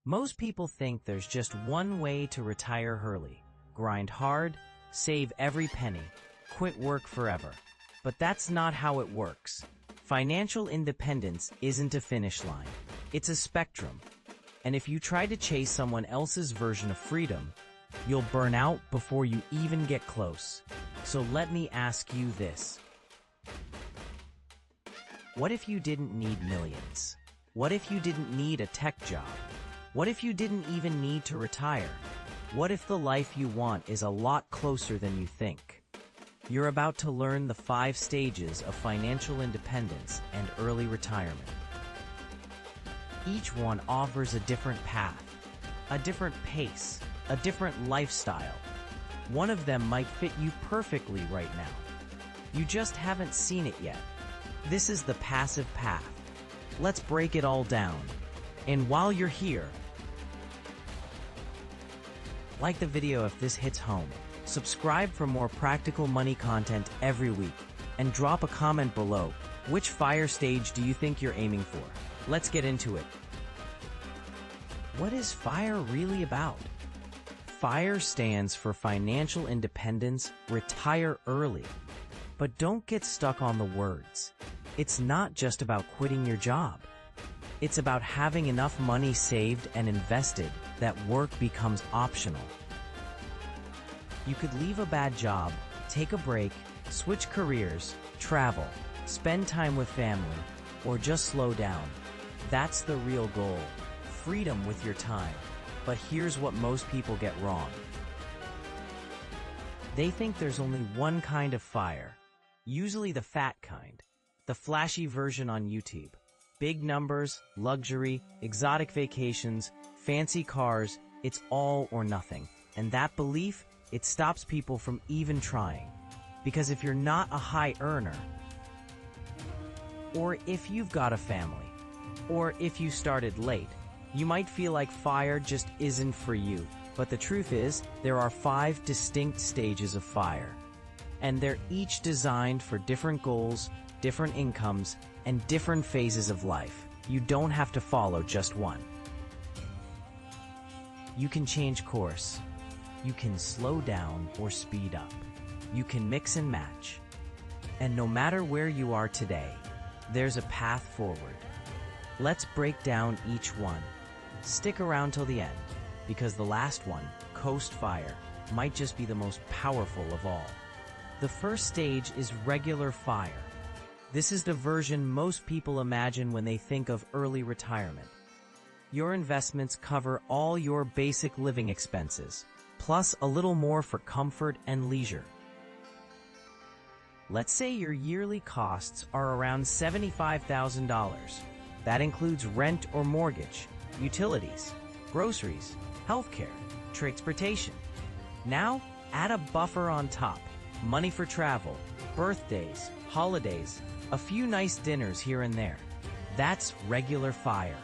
Most people think there's just one way to retire early. Grind hard, save every penny, quit work forever. But that's not how it works. Financial independence isn't a finish line. It's a spectrum. And if you try to chase someone else's version of freedom, you'll burn out before you even get close. So let me ask you this. What if you didn't need millions? What if you didn't need a tech job? What if you didn't even need to retire? What if the life you want is a lot closer than you think? You're about to learn the 5 stages of financial independence and early retirement. Each one offers a different path, a different pace, a different lifestyle. One of them might fit you perfectly right now. You just haven't seen it yet. This is the passive path. Let's break it all down. And while you're here, like the video if this hits home, subscribe for more practical money content every week, and drop a comment below. Which FIRE stage do you think you're aiming for? Let's get into it. What is FIRE really about? FIRE stands for Financial Independence, Retire Early. But don't get stuck on the words. It's not just about quitting your job. It's about having enough money saved and invested that work becomes optional. You could leave a bad job, take a break, switch careers, travel, spend time with family, or just slow down. That's the real goal, freedom with your time. But here's what most people get wrong. They think there's only one kind of FIRE, usually the fat kind, the flashy version on YouTube. Big numbers, luxury, exotic vacations, fancy cars, it's all or nothing. And that belief, it stops people from even trying. Because if you're not a high earner, or if you've got a family, or if you started late, you might feel like FIRE just isn't for you. But the truth is, there are 5 distinct stages of FIRE. And they're each designed for different goals, different incomes, and different phases of life. You don't have to follow just one. You can change course. You can slow down or speed up. You can mix and match. And no matter where you are today, there's a path forward. Let's break down each one. Stick around till the end, because the last one, Coast FIRE, might just be the most powerful of all. The first stage is regular FIRE. This is the version most people imagine when they think of early retirement. Your investments cover all your basic living expenses, plus a little more for comfort and leisure. Let's say your yearly costs are around $75,000. That includes rent or mortgage, utilities, groceries, healthcare, transportation. Now, add a buffer on top. Money for travel, birthdays, holidays, a few nice dinners here and there. That's regular FIRE.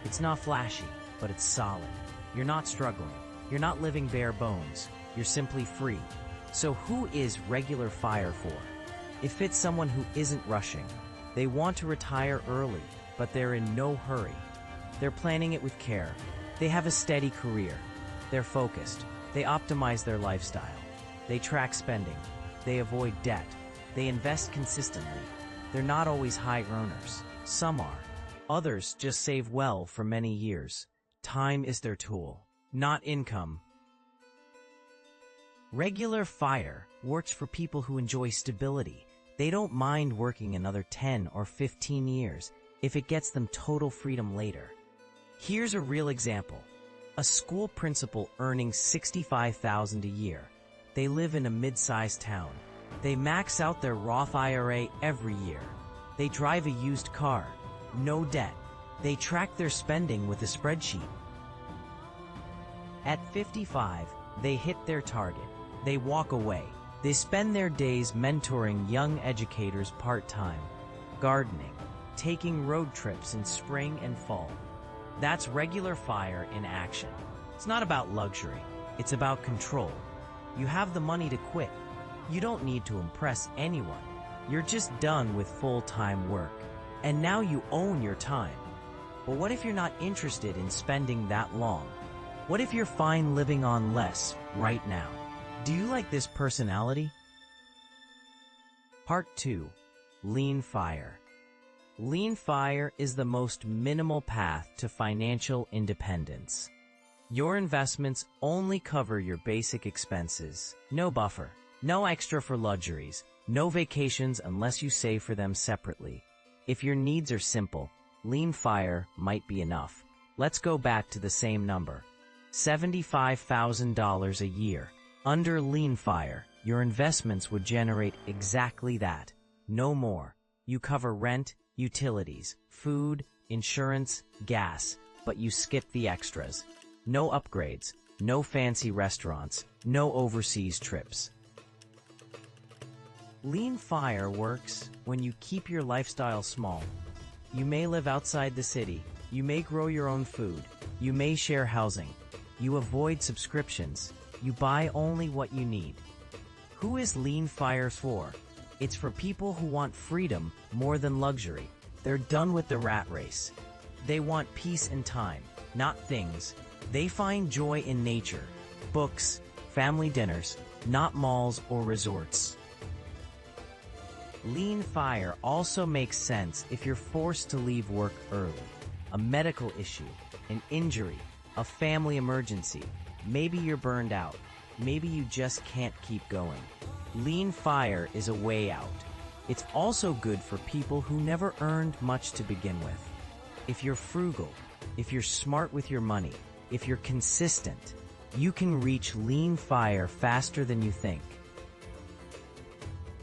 It's not flashy, but it's solid. You're not struggling. You're not living bare bones. You're simply free. So who is regular FIRE for? It fits someone who isn't rushing. They want to retire early, but they're in no hurry. They're planning it with care. They have a steady career. They're focused. They optimize their lifestyle. They track spending. They avoid debt. They invest consistently. They're not always high earners. Some are. Others just save well for many years. Time is their tool, not income. Regular FIRE works for people who enjoy stability. They don't mind working another 10 or 15 years if it gets them total freedom later. Here's a real example. A school principal earning $65,000 a year. They live in a mid-sized town. They max out their Roth IRA every year. They drive a used car. No debt. They track their spending with a spreadsheet. At 55, they hit their target. They walk away. They spend their days mentoring young educators part-time, gardening, taking road trips in spring and fall. That's regular FIRE in action. It's not about luxury. It's about control. You have the money to quit. You don't need to impress anyone. You're just done with full-time work. And now you own your time. But what if you're not interested in spending that long? What if you're fine living on less right now? Do you like this personality? Part 2. Lean FIRE. Lean FIRE is the most minimal path to financial independence. Your investments only cover your basic expenses. No buffer, no extra for luxuries, no vacations unless you save for them separately. If your needs are simple, Lean FIRE might be enough. Let's go back to the same number. $75,000 a year. Under Lean FIRE, your investments would generate exactly that. No more. You cover rent, utilities, food, insurance, gas, but you skip the extras. No upgrades, no fancy restaurants, no overseas trips. Lean FIRE works when you keep your lifestyle small. You may live outside the city, you may grow your own food, you may share housing, you avoid subscriptions, you buy only what you need. Who is Lean FIRE for? It's for people who want freedom more than luxury. They're done with the rat race. They want peace and time, not things. They find joy in nature, books, family dinners, not malls or resorts. Lean FIRE also makes sense if you're forced to leave work early. A medical issue, an injury, a family emergency. Maybe you're burned out. Maybe you just can't keep going. Lean FIRE is a way out. It's also good for people who never earned much to begin with. If you're frugal, if you're smart with your money, if you're consistent, you can reach Lean FIRE faster than you think.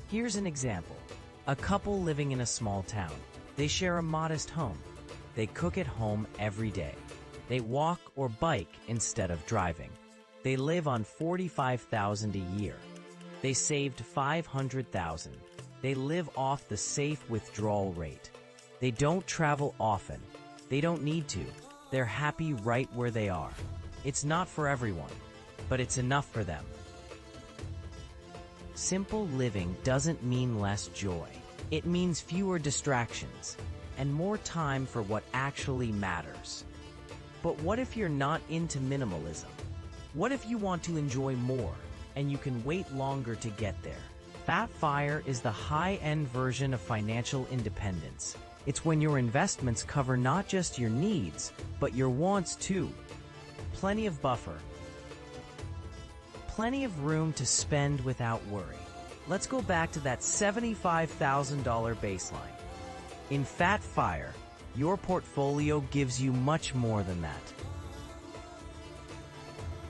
Here's an example. A couple living in a small town. They share a modest home. They cook at home every day. They walk or bike instead of driving. They live on $45,000 a year. They saved $500,000. They live off the safe withdrawal rate. They don't travel often. They don't need to. They're happy right where they are. It's not for everyone, but it's enough for them. Simple living doesn't mean less joy. It means fewer distractions and more time for what actually matters. But what if you're not into minimalism? What if you want to enjoy more and you can wait longer to get there? Fat FIRE is the high-end version of financial independence. It's when your investments cover not just your needs, but your wants too. Plenty of buffer. Plenty of room to spend without worry. Let's go back to that $75,000 baseline. In Fat FIRE, your portfolio gives you much more than that.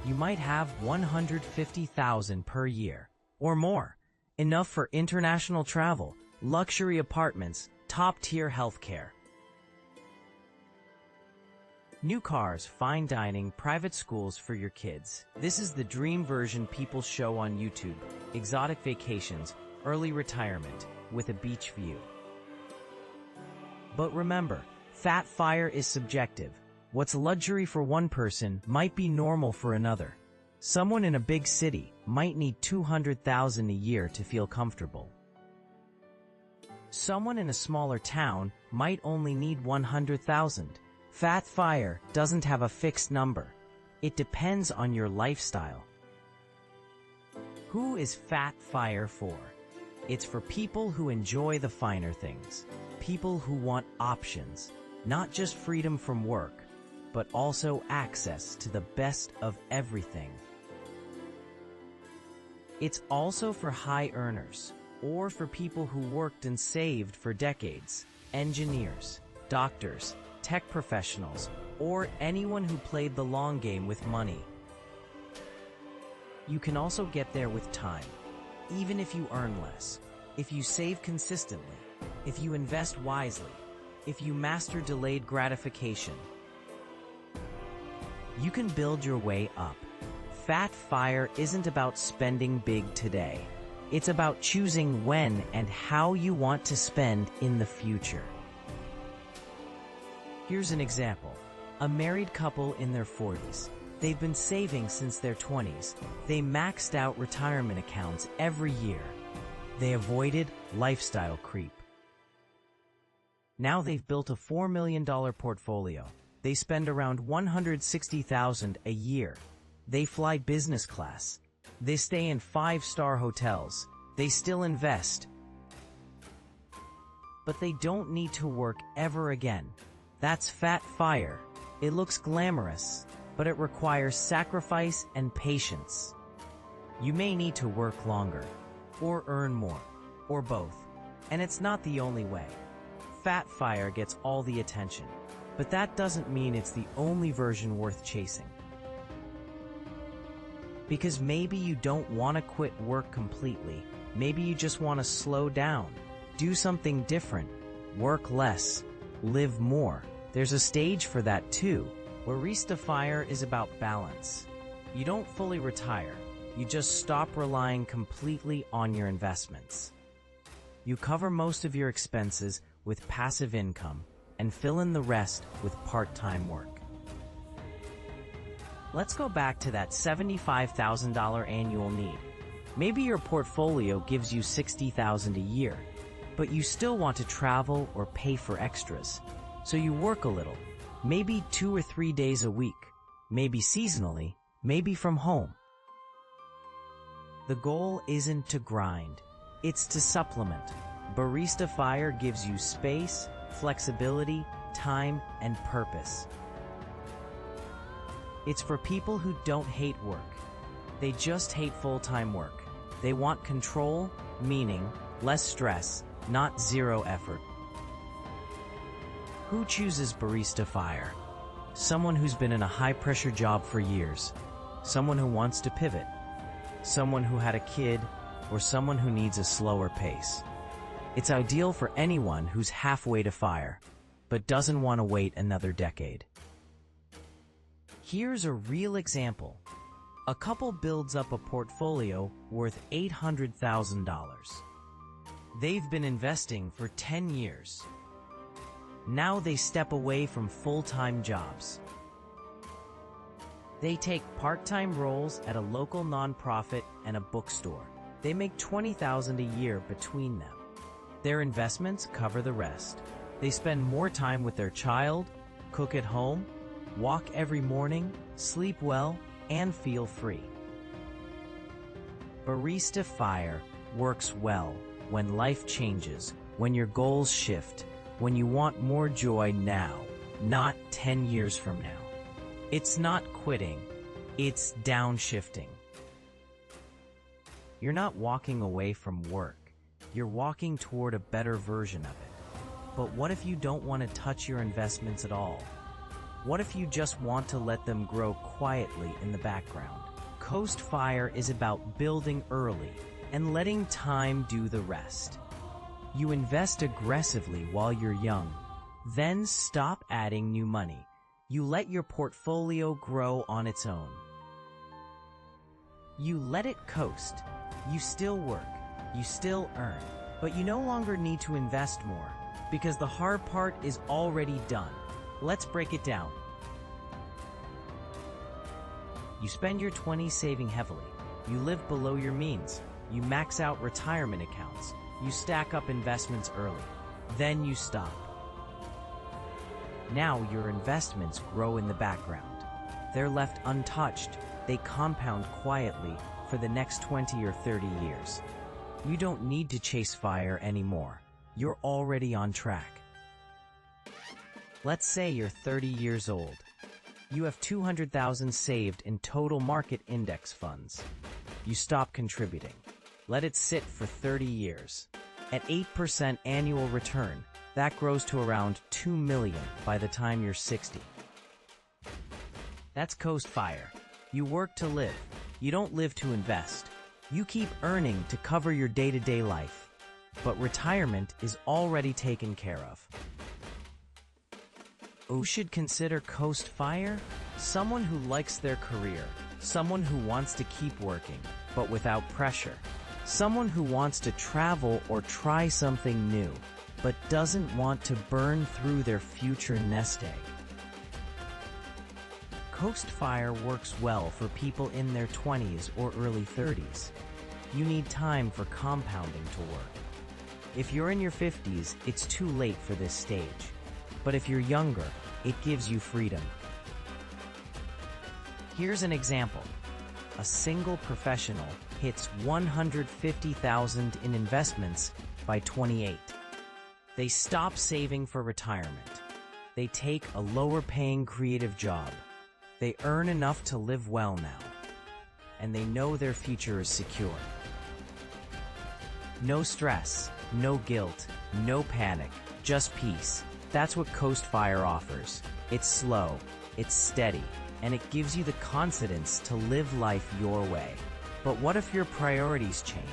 You might have $150,000 per year, or more. Enough for international travel, luxury apartments, top-tier healthcare. New cars, fine dining, private schools for your kids. This is the dream version people show on YouTube. Exotic vacations, early retirement, with a beach view. But remember, Fat FIRE is subjective. What's luxury for one person might be normal for another. Someone in a big city might need $200,000 a year to feel comfortable. Someone in a smaller town might only need $100,000. Fat FIRE doesn't have a fixed number. It depends on your lifestyle. Who is Fat FIRE for? It's for people who enjoy the finer things. People who want options, not just freedom from work, but also access to the best of everything. It's also for high earners, or for people who worked and saved for decades, engineers, doctors, tech professionals, or anyone who played the long game with money. You can also get there with time, even if you earn less, if you save consistently, if you invest wisely, if you master delayed gratification. You can build your way up. Fat FIRE isn't about spending big today. It's about choosing when and how you want to spend in the future. Here's an example. A married couple in their 40s. They've been saving since their 20s. They maxed out retirement accounts every year. They avoided lifestyle creep. Now they've built a $4 million portfolio. They spend around $160,000 a year. They fly business class. They stay in 5-star hotels. They still invest. But they don't need to work ever again. That's Fat FIRE. It looks glamorous, but it requires sacrifice and patience. You may need to work longer, or earn more, or both. And it's not the only way. Fat FIRE gets all the attention, but that doesn't mean it's the only version worth chasing. Because maybe you don't want to quit work completely. Maybe you just want to slow down, do something different, work less, live more. There's a stage for that too. Barista FIRE is about balance. You don't fully retire. You just stop relying completely on your investments. You cover most of your expenses with passive income and fill in the rest with part-time work. Let's go back to that $75,000 annual need. Maybe your portfolio gives you $60,000 a year, but you still want to travel or pay for extras. So you work a little, maybe 2 or 3 days a week, maybe seasonally, maybe from home. The goal isn't to grind, it's to supplement. Barista FIRE gives you space, flexibility, time, and purpose. It's for people who don't hate work. They just hate full-time work. They want control, meaning, less stress, not zero effort. Who chooses Barista FIRE? Someone who's been in a high-pressure job for years. Someone who wants to pivot. Someone who had a kid, or someone who needs a slower pace. It's ideal for anyone who's halfway to FIRE, but doesn't want to wait another decade. Here's a real example. A couple builds up a portfolio worth $800,000. They've been investing for 10 years. Now they step away from full-time jobs. They take part-time roles at a local nonprofit and a bookstore. They make $20,000 a year between them. Their investments cover the rest. They spend more time with their child, cook at home, walk every morning, sleep well, and feel free. Barista FIRE works well when life changes, when your goals shift, when you want more joy now, not 10 years from now. It's not quitting, it's downshifting. You're not walking away from work, you're walking toward a better version of it. But what if you don't want to touch your investments at all? What if you just want to let them grow quietly in the background? Coast FIRE is about building early and letting time do the rest. You invest aggressively while you're young, then stop adding new money. You let your portfolio grow on its own. You let it coast. You still work, you still earn, but you no longer need to invest more because the hard part is already done. Let's break it down. You spend your 20s saving heavily. You live below your means. You max out retirement accounts. You stack up investments early. Then you stop. Now your investments grow in the background. They're left untouched. They compound quietly for the next 20 or 30 years. You don't need to chase FIRE anymore. You're already on track. Let's say you're 30 years old. You have $200,000 saved in total market index funds. You stop contributing. Let it sit for 30 years. At 8% annual return, that grows to around $2 million by the time you're 60. That's Coast FIRE. You work to live. You don't live to invest. You keep earning to cover your day-to-day life. But retirement is already taken care of. Who should consider Coast FIRE? Someone who likes their career. Someone who wants to keep working, but without pressure. Someone who wants to travel or try something new, but doesn't want to burn through their future nest egg. Coast FIRE works well for people in their 20s or early 30s. You need time for compounding to work. If you're in your 50s, it's too late for this stage. But if you're younger, it gives you freedom. Here's an example. A single professional hits $150,000 in investments by 28. They stop saving for retirement. They take a lower-paying creative job. They earn enough to live well now. And they know their future is secure. No stress, no guilt, no panic, just peace. That's what Coast FIRE offers. It's slow, it's steady, and it gives you the confidence to live life your way. But what if your priorities change?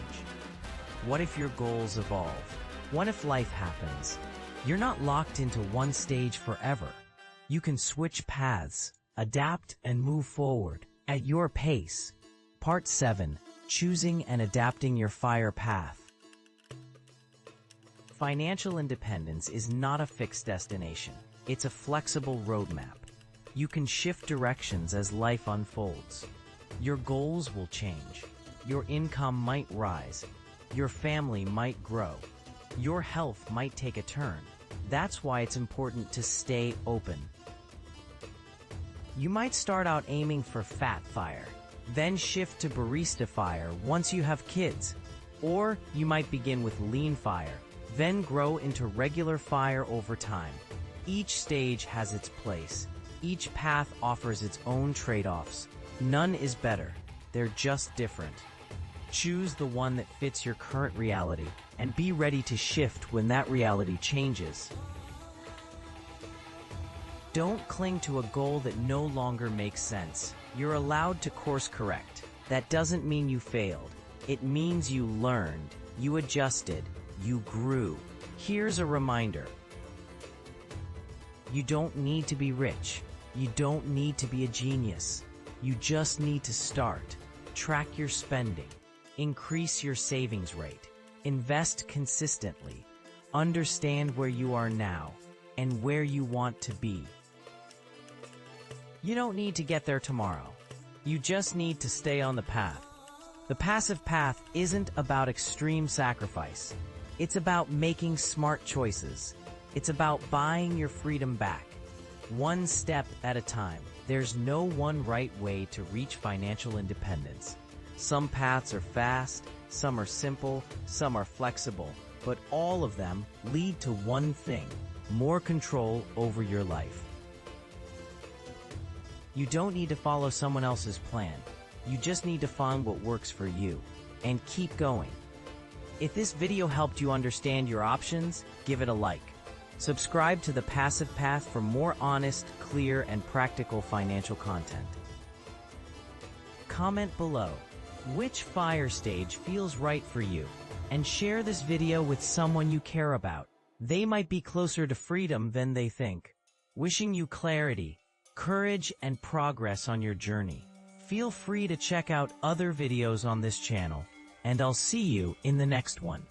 What if your goals evolve? What if life happens? You're not locked into one stage forever. You can switch paths, adapt, and move forward at your pace. Part 7. Choosing and adapting your FIRE path. Financial independence is not a fixed destination. It's a flexible roadmap. You can shift directions as life unfolds. Your goals will change. Your income might rise. Your family might grow. Your health might take a turn. That's why it's important to stay open. You might start out aiming for Fat FIRE, then shift to Barista FIRE once you have kids. Or you might begin with Lean FIRE, then grow into regular FIRE over time. Each stage has its place. Each path offers its own trade-offs. None is better. They're just different. Choose the one that fits your current reality and be ready to shift when that reality changes. Don't cling to a goal that no longer makes sense. You're allowed to course correct. That doesn't mean you failed. It means you learned, you adjusted, you grew. Here's a reminder. You don't need to be rich. You don't need to be a genius. You just need to start. Track your spending. Increase your savings rate. Invest consistently. Understand where you are now and where you want to be. You don't need to get there tomorrow. You just need to stay on the path. The passive path isn't about extreme sacrifice. It's about making smart choices. It's about buying your freedom back, one step at a time. There's no one right way to reach financial independence. Some paths are fast, some are simple, some are flexible, but all of them lead to one thing: more control over your life. You don't need to follow someone else's plan. You just need to find what works for you and keep going. If this video helped you understand your options, give it a like. Subscribe to The Passive Path for more honest, clear, and practical financial content. Comment below which FIRE stage feels right for you, and share this video with someone you care about. They might be closer to freedom than they think. Wishing you clarity, courage, and progress on your journey. Feel free to check out other videos on this channel, and I'll see you in the next one.